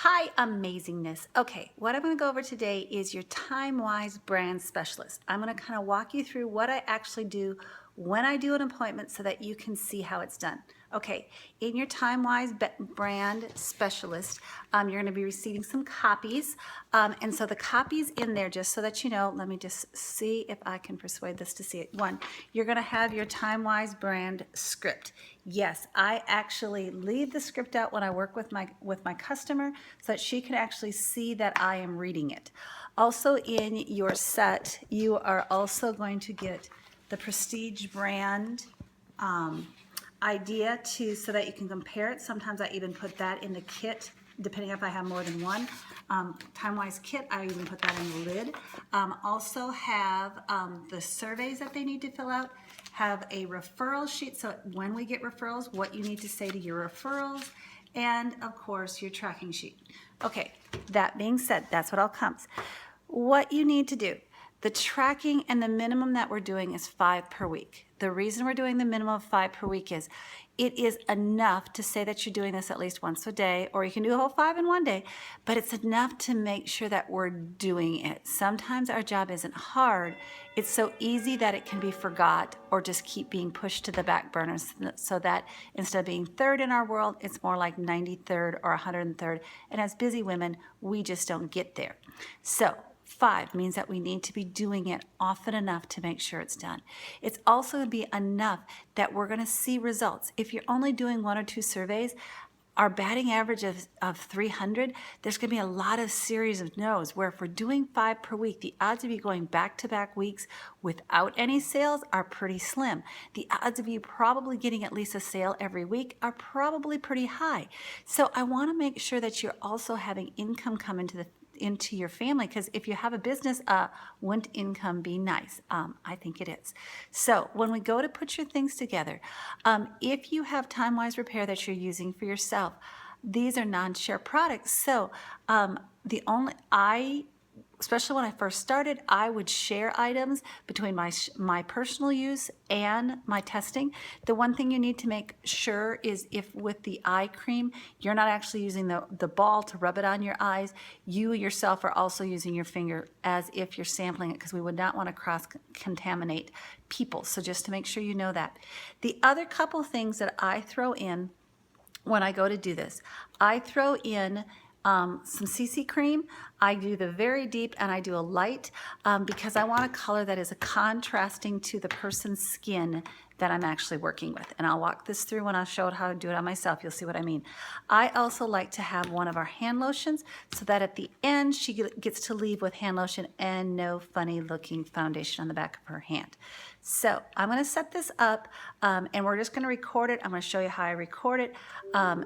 Hi, amazingness. Okay, what I'm going to go over today is your Timewise brand specialist. I'm going to kind of walk you through what I actually do when I do an appointment so that you can see how it's done. Okay, in your Timewise brand specialist, you're going to be receiving some copies. And so the copies in there, just so that you know, let me just see if I can persuade this to see it. One, you're going to have your Timewise brand script. Yes, I actually leave the script out when I work with my customer so that she can actually see that I am reading it. Also in your set, you are also going to get the Prestige brand idea so that you can compare it. Sometimes I even put that in the kit, depending if I have more than one. Timewise kit, I even put that in the lid. Also have the surveys that they need to fill out, have a referral sheet, so when we get referrals, what you need to say to your referrals, and of course your tracking sheet. Okay, that being said, that's what all comes. What you need to do, the tracking and the minimum that we're doing is 5 per week. The reason we're doing the minimum of 5 per week is it is enough to say that you're doing this at least once a day, or you can do a whole 5 in one day, but it's enough to make sure that we're doing it. Sometimes our job isn't hard. It's so easy that it can be forgot or just keep being pushed to the back burner, so that instead of being third in our world, it's more like 93rd or 103rd. And as busy women, we just don't get there. So 5 means that we need to be doing it often enough to make sure it's done. It's also going to be enough that we're going to see results. If you're only doing 1 or 2 surveys, our batting average of 300, there's going to be a lot of series of no's, where if we're doing 5 per week, the odds of you going back-to-back weeks without any sales are pretty slim. The odds of you probably getting at least a sale every week are probably pretty high. So I want to make sure that you're also having income come into your family, because if you have a business, wouldn't income be nice? I think it is. So when we go to put your things together, if you have Timewise Repair that you're using for yourself, these are non-share products. So especially when I first started, I would share items between my personal use and my testing. The one thing you need to make sure is, if with the eye cream, you're not actually using the ball to rub it on your eyes, you yourself are also using your finger as if you're sampling it, because we would not want to cross-contaminate people. So just to make sure you know that. The other couple things that I throw in when I go to do this, I throw in some CC cream. I do the very deep and I do a light because I want a color that is a contrasting to the person's skin that I'm actually working with. And I'll walk this through when I show how to do it on myself. You'll see what I mean. I also like to have one of our hand lotions so that at the end she gets to leave with hand lotion and no funny looking foundation on the back of her hand. So I'm going to set this up and we're just going to record it. I'm going to show you how I record it,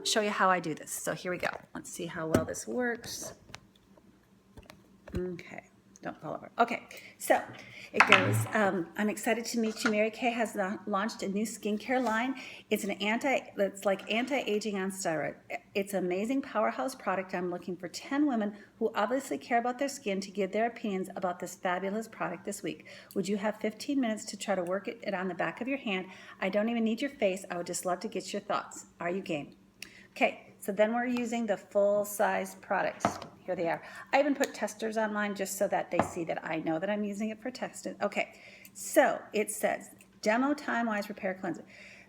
show you how I do this. So here we go. Let's see how well this works. Okay, don't fall over. Okay, so it goes, I'm excited to meet you. Mary Kay has launched a new skincare line. It's it's like anti-aging on steroids. It's an amazing powerhouse product. I'm looking for 10 women who obviously care about their skin to give their opinions about this fabulous product this week. Would you have 15 minutes to try to work it on the back of your hand? I don't even need your face. I would just love to get your thoughts. Are you game? Okay, so then we're using the full-size products. Here they are. I even put testers on mine just so that they see that I know that I'm using it for testing. Okay, so it says, Demo Timewise Repair Cleanser.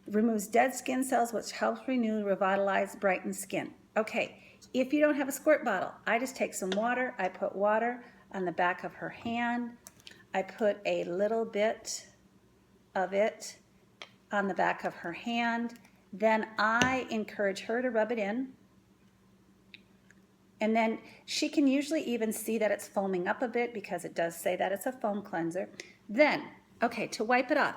Removes dead skin cells, which helps renew, revitalize, brighten skin. Okay, if you don't have a squirt bottle, I just take some water. I put water on the back of her hand. I put a little bit of it on the back of her hand. Then I encourage her to rub it in. And then she can usually even see that it's foaming up a bit, because it does say that it's a foam cleanser. Then, okay, to wipe it off,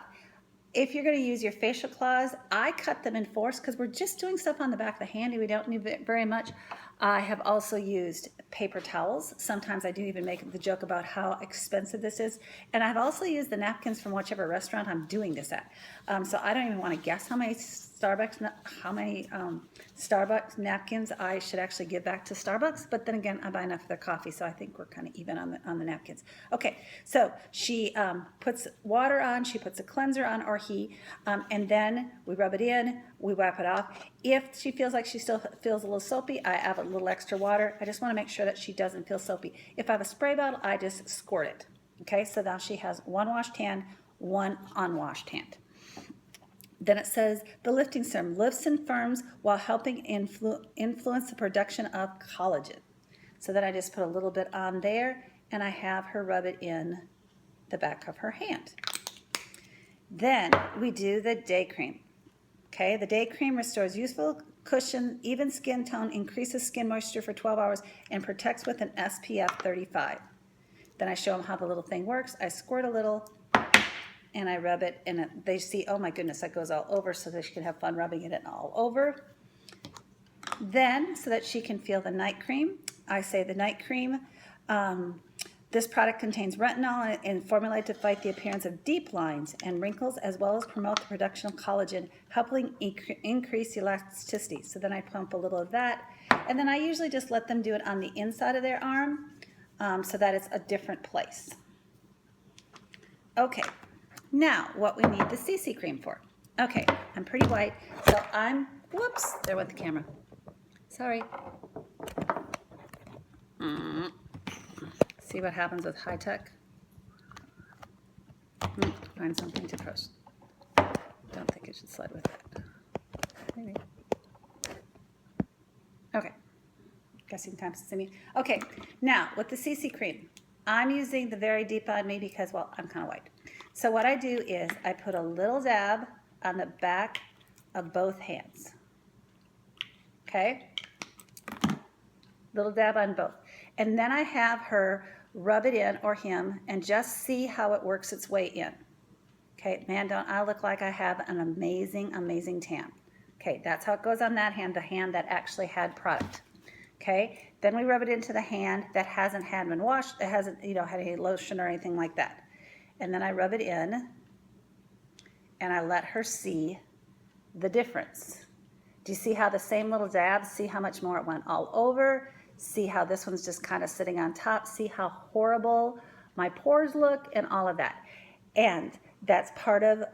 if you're going to use your facial cloths, I cut them in fours because we're just doing stuff on the back of the hand. We don't need it very much. I have also used paper towels. Sometimes I do even make the joke about how expensive this is. And I've also used the napkins from whichever restaurant I'm doing this at. So I don't even want to guess how many how many Starbucks napkins I should actually give back to Starbucks, but then again, I buy enough for their coffee, so I think we're kind of even on the napkins. Okay, so she puts water on, she puts a cleanser on, or he, and then we rub it in, we wipe it off. If she feels like she still feels a little soapy, I add a little extra water. I just want to make sure that she doesn't feel soapy. If I have a spray bottle, I just squirt it. Okay, so now she has one washed hand, one unwashed hand. Then it says the lifting serum lifts and firms while helping influence the production of collagen. So then I just put a little bit on there and I have her rub it in the back of her hand. Then we do the day cream. Okay, the day cream restores youthful cushion, even skin tone, increases skin moisture for 12 hours, and protects with an SPF 35. Then I show them how the little thing works. I squirt a little and I rub it, and they see, oh my goodness, that goes all over, so that she can have fun rubbing it all over. Then, so that she can feel the night cream, I say the night cream, this product contains retinol and formulated to fight the appearance of deep lines and wrinkles, as well as promote the production of collagen, helping increase elasticity. So then I pump a little of that, and then I usually just let them do it on the inside of their arm, so that it's a different place. Okay. Now, what we need the CC cream for. Okay, I'm pretty white, so whoops, there went the camera. Sorry. See what happens with high tech? Find something to push. Don't think it should slide with that. Maybe. Okay. Guessing time to see me. Okay, now with the CC cream, I'm using the very deep on me because, well, I'm kind of white. So what I do is I put a little dab on the back of both hands. Okay? Little dab on both. And then I have her rub it in, or him, and just see how it works its way in. Okay, man, don't I look like I have an amazing, amazing tan. Okay, that's how it goes on that hand, the hand that actually had product. Okay, then we rub it into the hand that hasn't been washed, that hasn't, had any lotion or anything like that. And then I rub it in, and I let her see the difference. Do you see how the same little dab, see how much more it went all over? See how this one's just kind of sitting on top? See how horrible my pores look and all of that. And that's part of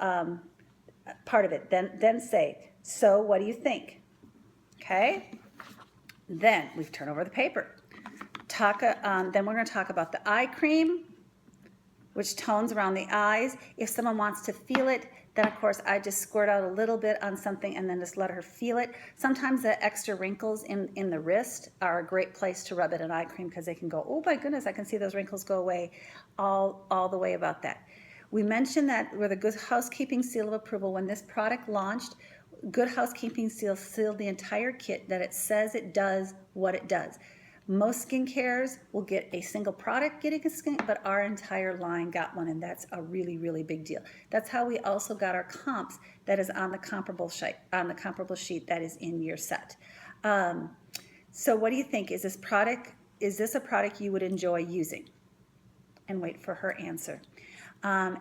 it. Then say, so what do you think? Okay? Then we turn over the paper. Then we're going to talk about the eye cream, which tones around the eyes. If someone wants to feel it, then of course I just squirt out a little bit on something and then just let her feel it. Sometimes the extra wrinkles in the wrist are a great place to rub it in eye cream, because they can go, oh my goodness, I can see those wrinkles go away all the way about that. We mentioned that with a Good Housekeeping seal of approval, when this product launched, Good Housekeeping seal sealed the entire kit that it says it does what it does. Most skincares will get a single product getting a skin, but our entire line got one, and that's a really, really big deal. That's how we also got our comps that is on the comparable sheet that is in your set. So what do you think? Is this a product you would enjoy using? And wait for her answer. And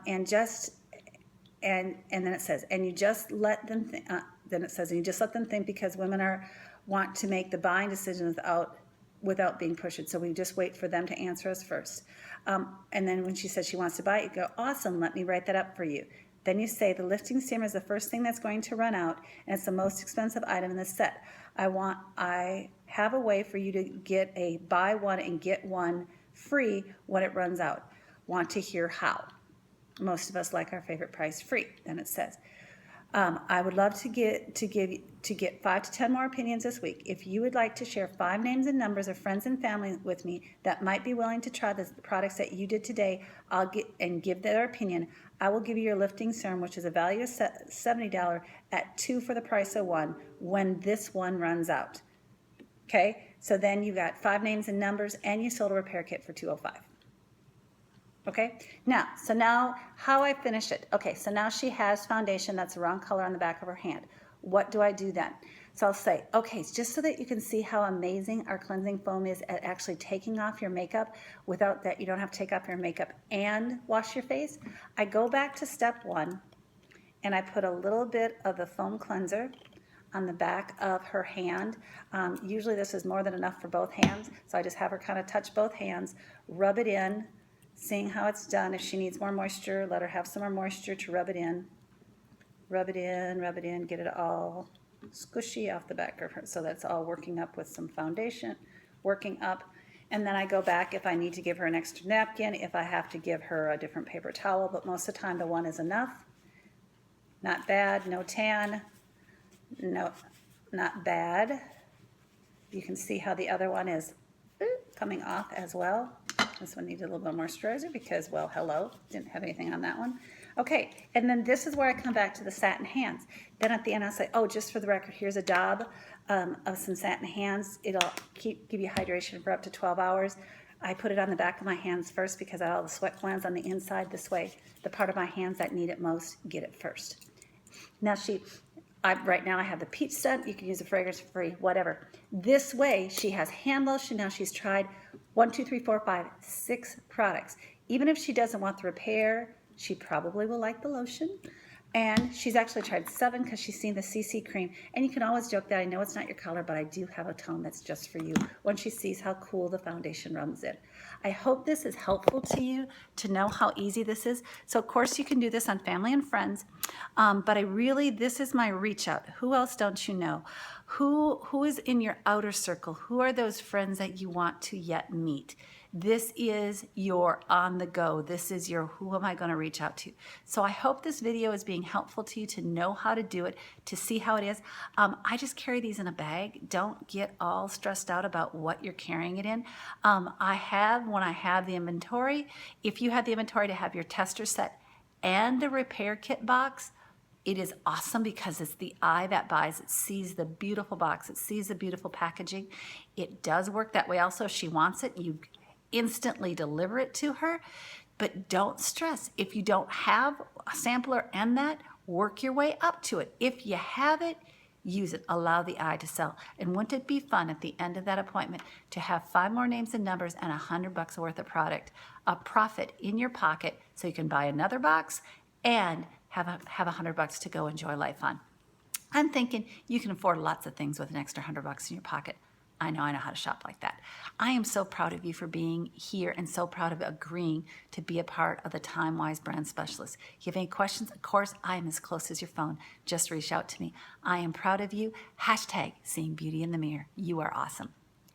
then it says, and you just let them think, then it says, and you just let them think, because women want to make the buying decision without being pushed. So we just wait for them to answer us first. And then when she says she wants to buy it, you go, awesome, let me write that up for you. Then you say the lifting serum is the first thing that's going to run out, and it's the most expensive item in the set. I have a way for you to get a buy one and get one free when it runs out. Want to hear how? Most of us like our favorite price free. Then it says, I would love to get 5 to 10 more opinions this week. If you would like to share 5 names and numbers of friends and family with me that might be willing to try the products that you did today, and give their opinion, I will give you your lifting serum, which is a value of $70, at 2 for the price of 1 when this one runs out. Okay, so then you got 5 names and numbers, and you sold a repair kit for $205. Okay, now how I finish it. Okay, so now she has foundation that's the wrong color on the back of her hand. What do I do then? So I'll say, okay, just so that you can see how amazing our cleansing foam is at actually taking off your makeup without that you don't have to take off your makeup and wash your face. I go back to step 1, and I put a little bit of the foam cleanser on the back of her hand. Usually this is more than enough for both hands, so I just have her kind of touch both hands, rub it in, seeing how it's done. If she needs more moisture, let her have some more moisture to rub it in. Rub it in, get it all squishy off the back of her, so that's all working up with some foundation, working up. And then I go back if I need to give her an extra napkin, if I have to give her a different paper towel, but most of the time the one is enough. Not bad, no tan, no, not bad. You can see how the other one is coming off as well. This one needed a little bit more moisturizer because, well, hello, didn't have anything on that one. Okay, and then this is where I come back to the satin hands. Then at the end I'll say, oh, just for the record, here's a daub of some satin hands. It'll give you hydration for up to 12 hours. I put it on the back of my hands first because I have all the sweat glands on the inside. This way, the part of my hands that need it most get it first. Now right now I have the peach scent. You can use a fragrance free, whatever. This way, she has hand lotion. Now she's tried 6 products. Even if she doesn't want the repair, she probably will like the lotion. And she's actually tried 7 because she's seen the CC cream. And you can always joke that I know it's not your color, but I do have a tone that's just for you when she sees how cool the foundation runs in. I hope this is helpful to you to know how easy this is. So of course you can do this on family and friends, but this is my reach out. Who else don't you know? Who is in your outer circle? Who are those friends that you want to yet meet? This is your on the go. This is your who am I going to reach out to? So I hope this video is being helpful to you to know how to do it, to see how it is. I just carry these in a bag. Don't get all stressed out about what you're carrying it in. When I have the inventory, if you have the inventory to have your tester set and the repair kit box, it is awesome because it's the eye that buys. It sees the beautiful box. It sees the beautiful packaging. It does work that way also. If she wants it, you instantly deliver it to her. But don't stress. If you don't have a sampler and that, work your way up to it. If you have it, use it. Allow the eye to sell. And wouldn't it be fun at the end of that appointment to have 5 more names and numbers and $100 worth of product, a profit in your pocket so you can buy another box and have $100 to go enjoy life on. I'm thinking you can afford lots of things with an extra $100 in your pocket. I know how to shop like that. I am so proud of you for being here and so proud of agreeing to be a part of the Timewise brand specialist. If you have any questions, of course, I am as close as your phone. Just reach out to me. I am proud of you. #seeing beauty in the mirror. You are awesome.